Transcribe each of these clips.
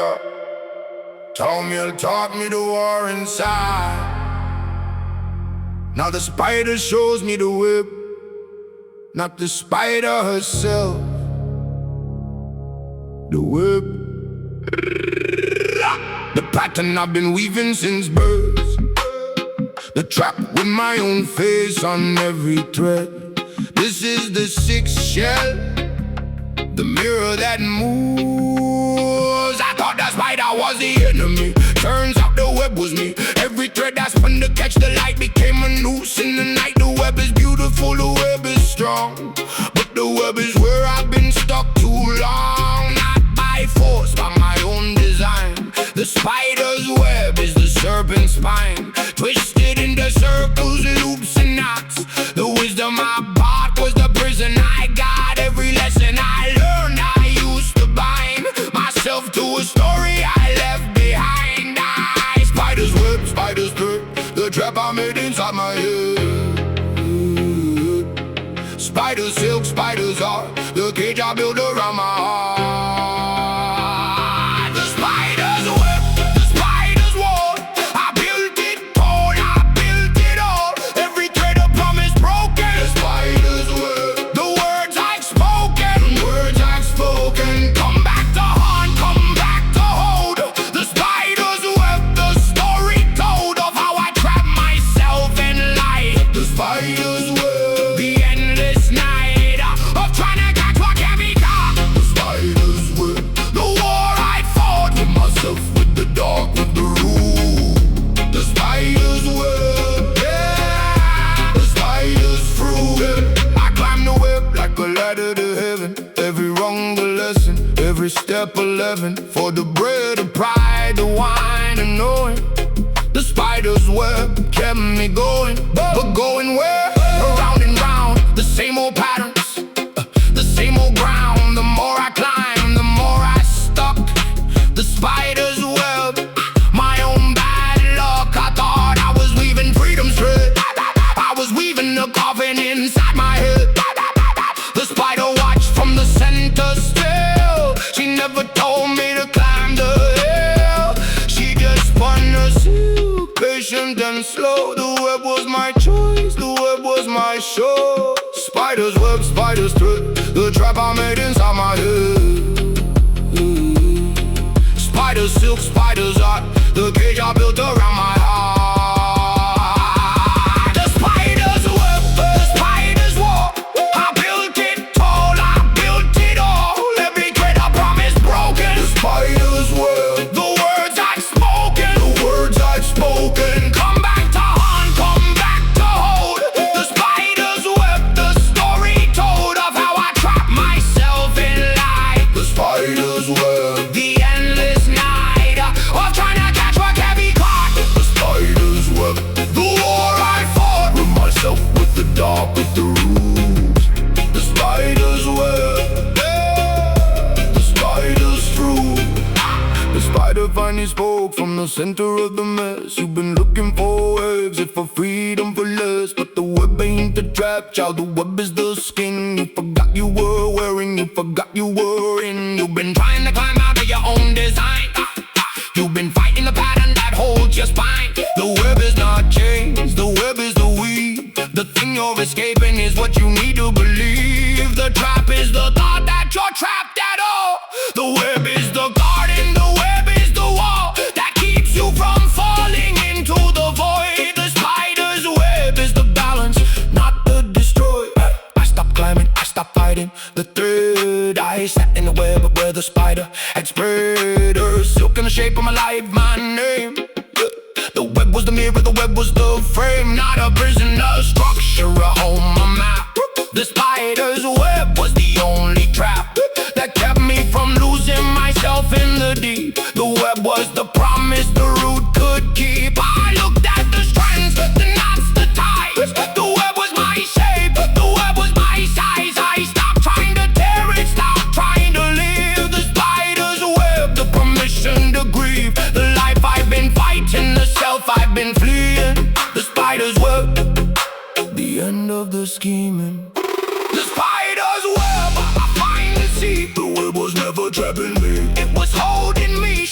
Yeah. Thaumiel taught me the war inside. Now the spider shows me the web, not the spider herself. The web, the pattern I've been weaving since birth, the trap with my own face on every thread. This is the sixth shell, the mirror that moves. I thought the spider was the enemy, turns out the web was me. Every thread I spun to catch the light became a noose in the night. The web is beautiful, the web is strong, but the web is where I've been stuck too long. Not by force, by my own design. The spider's web is the serpent's spine, twisted into circles, loops and knots. The wisdom I bought was the prison I got. Every lesson I learned I used to bind myself to a story I left behind. Spider's web, spider's thread, the trap I made inside my head. Spider's silk, spider's art, the cage I built around my heart. The spider's web, the spider's wall, I built it tall, I built it all. Every thread of promise broken. The spider's web, the words I've spoken, words I've spoken. Come back to haunt, come back to hold. The spider's web, the story told of how I trapped myself in light. The spider's web, the endless night of trying to catch what can't be caught. The spider's web, the war I fought with myself, with the dark, with the rule. The spider's web, yeah, the spider's fruit. I climb the web like a ladder to heaven. Every rung a lesson, every step a leaven. For the bread of pride, the wine and knowing. The spider's web kept me going, but going where? Around and round, the same old patterns, the same old ground. The more I climbed, the more I stuck. The spider's web, my own bad luck. I thought I was weaving freedom's thread. I was weaving a coffin inside my head. The spider watched from the center still. She never told me to climb the hill. She just spun her silk, patient and slow. The web was my choice, the web was my show. Spider's web, spider's thread, the trap I made inside my head. Spider's silk, spider's art, the cage I built around my heart. The spider's web, the spider's wall, I built it tall, I built it all. Every thread I promised broken. The spider's web, the words I've spoken, the words I've spoken. Come back to haunt, come back to hold. The spider's web, the story told of how I trapped myself in light. The spider's web, the endless night of trying to catch what can't be caught. The spider's web, the war I fought with myself, with the dark, with the rules. The spider's web, yeah, the spider's fruit. The spider finally spoke from the center of the mess. You've been looking for waves, if for freedom, for less. But the web ain't the trap, child, the web is the skin. You forgot you were wearing, you forgot you were in. You've been trying to climb out of your own design. You've been fighting the pattern that holds your spine. The web is not chains, the web is the weave. The thing you're escaping is what you need to believe. The trap is the thought that you're trapped at all. The web is the garden, the web is the wall that keeps you from falling into the void. The spider's web is the balance, not the destroy. I stopped climbing, I stopped fighting the thread. I sat in the web where the spider had spread her silk in the shape of my life, my name. The web was the mirror, the web was the frame. Not a prison, a structure, a home, a map. The spider's web was the only trap that kept me from losing myself in the deep. The web was the promise the root could keep. I looked at the strands, the knots, the ties. The web was my shape, the web was my size. I stopped trying to tear it, stopped trying to live. The spider's web, the permission to grieve. The life I've been fighting, the self I've been fleeing. The spider's web, the end of the scheming. The spider's web, I finally see. The web was never trapping me, it was holding me.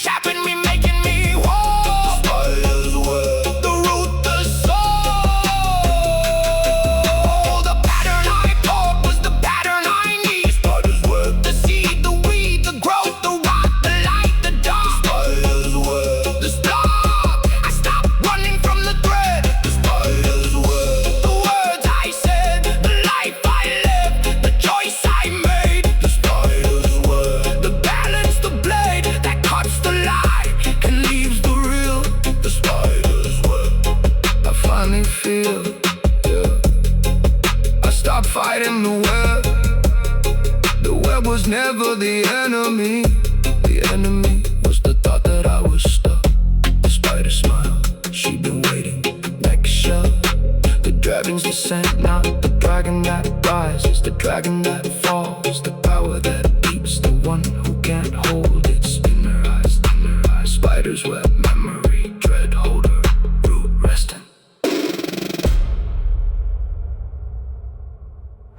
never the enemy. The enemy was the thought that I was stuck. The spider smile, she'd been waiting. Next shove, the dragon's descent, not the dragon that rises, the dragon that falls, the power that beats, the one who can't hold it. In her eyes, spider's web.